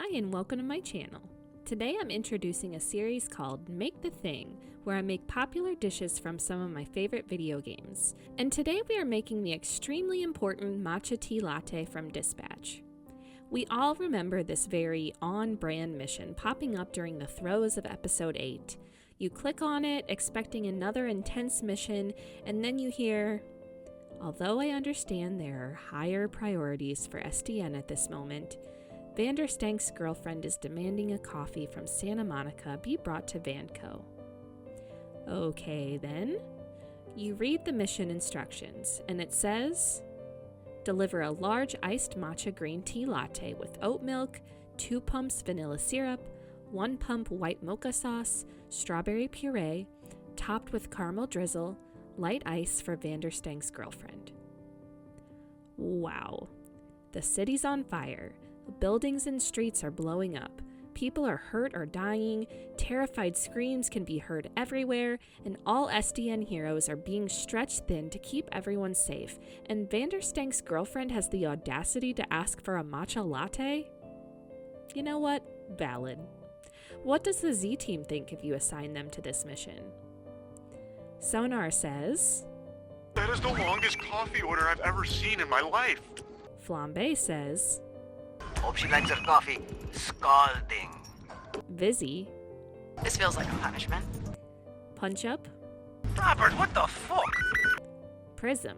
Hi and welcome to my channel. Today I'm introducing a series called Make the Thing, where I make popular dishes from some of my favorite video games. And today we are making the extremely important matcha tea latte from Dispatch. We all remember this very on-brand mission popping up during the throes of episode 8. You click on it, expecting another intense mission, and then you hear, "Although I understand there are higher priorities for SDN at this moment, Vanderstank's girlfriend is demanding a coffee from Santa Monica be brought to Vanco." Okay, then. You read the mission instructions, and it says, deliver a large iced matcha green tea latte with oat milk, 2 pumps vanilla syrup, 1 pump white mocha sauce, strawberry puree, topped with caramel drizzle, light ice for Vanderstank's girlfriend. Wow. The city's on fire. Buildings and streets are blowing up. People are hurt or dying. Terrified screams can be heard everywhere, and all SDN heroes are being stretched thin to keep everyone safe. And Vanderstank's girlfriend has the audacity to ask for a matcha latte? You know what? Valid. What does the Z team think if you assign them to this mission? Sonar says, "That is the longest coffee order I've ever seen in my life." Flambe says, "Hope she likes her coffee scalding." Vizzy, "This feels like a punishment." Punch Up, Robert, what the fuck? Prism,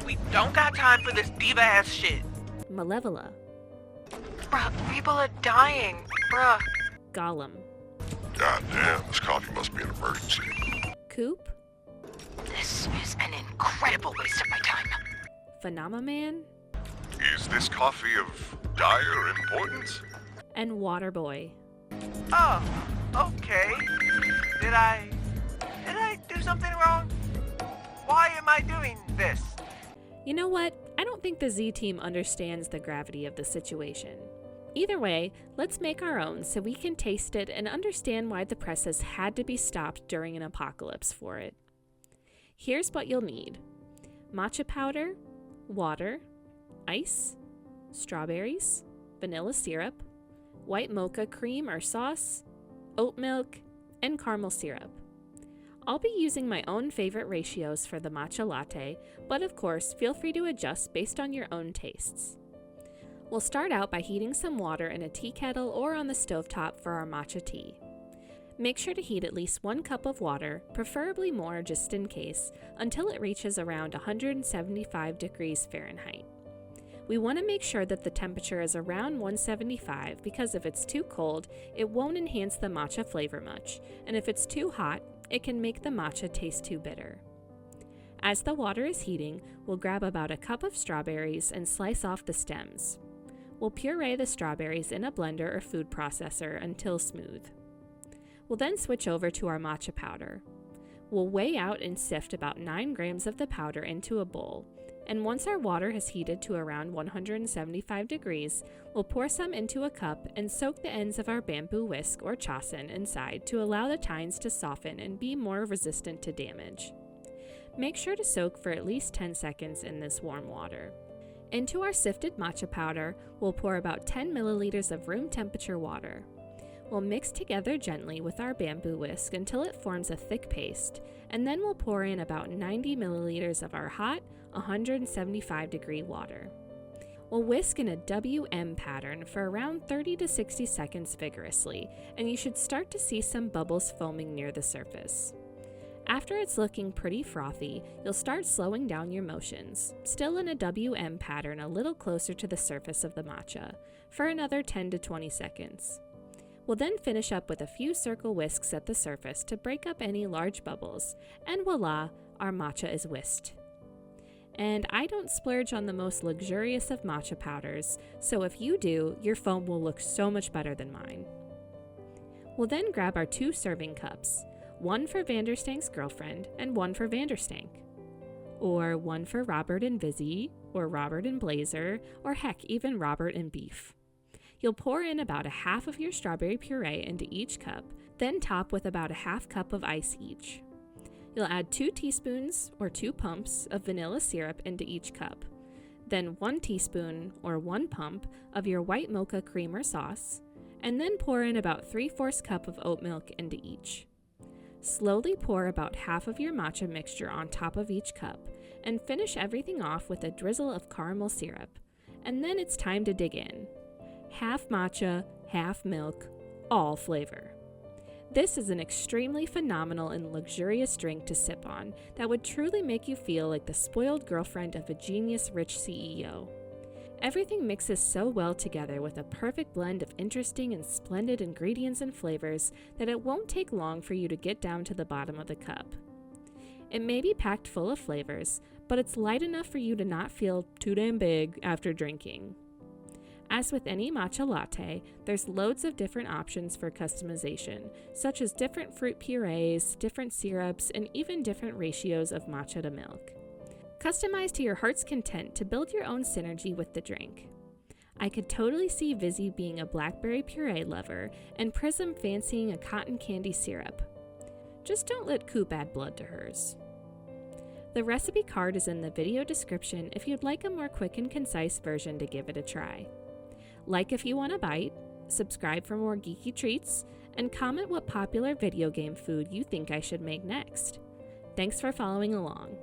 We don't got time for this diva-ass shit. Malevola, Bruh, people are dying. Bruh. Gollum, God damn, this coffee must be an emergency. Coop, This is an incredible waste of my time. Phenomaman, Is this coffee of dire importance? and Waterboy. Oh, okay. Did I do something wrong? Why am I doing this? You know what? I don't think the Z team understands the gravity of the situation. Either way, let's make our own so we can taste it and understand why the presses had to be stopped during an apocalypse for it. Here's what you'll need: matcha powder, water, ice, strawberries, vanilla syrup, white mocha cream or sauce, oat milk, and caramel syrup. I'll be using my own favorite ratios for the matcha latte, but of course, feel free to adjust based on your own tastes. We'll start out by heating some water in a tea kettle or on the stovetop for our matcha tea. Make sure to heat at least 1 cup of water, preferably more just in case, until it reaches around 175 degrees Fahrenheit. We want to make sure that the temperature is around 175 because if it's too cold, it won't enhance the matcha flavor much, and if it's too hot, it can make the matcha taste too bitter. As the water is heating, we'll grab about a cup of strawberries and slice off the stems. We'll puree the strawberries in a blender or food processor until smooth. We'll then switch over to our matcha powder. We'll weigh out and sift about 9 grams of the powder into a bowl, and once our water has heated to around 175 degrees, we'll pour some into a cup and soak the ends of our bamboo whisk or chasen inside to allow the tines to soften and be more resistant to damage. Make sure to soak for at least 10 seconds in this warm water. Into our sifted matcha powder, we'll pour about 10 milliliters of room temperature water. We'll mix together gently with our bamboo whisk until it forms a thick paste, and then we'll pour in about 90 milliliters of our hot, 175 degree water. We'll whisk in a WM pattern for around 30 to 60 seconds vigorously, and you should start to see some bubbles foaming near the surface. After it's looking pretty frothy, you'll start slowing down your motions, still in a WM pattern a little closer to the surface of the matcha, for another 10 to 20 seconds. We'll then finish up with a few circle whisks at the surface to break up any large bubbles, and voila, our matcha is whisked. And I don't splurge on the most luxurious of matcha powders, so if you do, your foam will look so much better than mine. We'll then grab our 2 serving cups, one for Vanderstank's girlfriend and one for Vanderstank. Or one for Robert and Vizzy, or Robert and Blazer, or heck, even Robert and Beef. You'll pour in about a half of your strawberry puree into each cup, then top with about a half cup of ice each. You'll add 2 teaspoons or 2 pumps of vanilla syrup into each cup. then 1 teaspoon or 1 pump of your white mocha cream or sauce, and then pour in about 3/4 cup of oat milk into each. Slowly pour about half of your matcha mixture on top of each cup, and finish everything off with a drizzle of caramel syrup. And then it's time to dig in. Half matcha, half milk, all flavor. This is an extremely phenomenal and luxurious drink to sip on that would truly make you feel like the spoiled girlfriend of a genius rich CEO. Everything mixes so well together with a perfect blend of interesting and splendid ingredients and flavors that it won't take long for you to get down to the bottom of the cup. It may be packed full of flavors, but it's light enough for you to not feel too damn big after drinking. As with any matcha latte, there's loads of different options for customization, such as different fruit purees, different syrups, and even different ratios of matcha to milk. Customize to your heart's content to build your own synergy with the drink. I could totally see Vizzy being a blackberry puree lover and Prism fancying a cotton candy syrup. Just don't let Coop add blood to hers. The recipe card is in the video description if you'd like a more quick and concise version to give it a try. Like if you want a bite, subscribe for more geeky treats, and comment what popular video game food you think I should make next. Thanks for following along.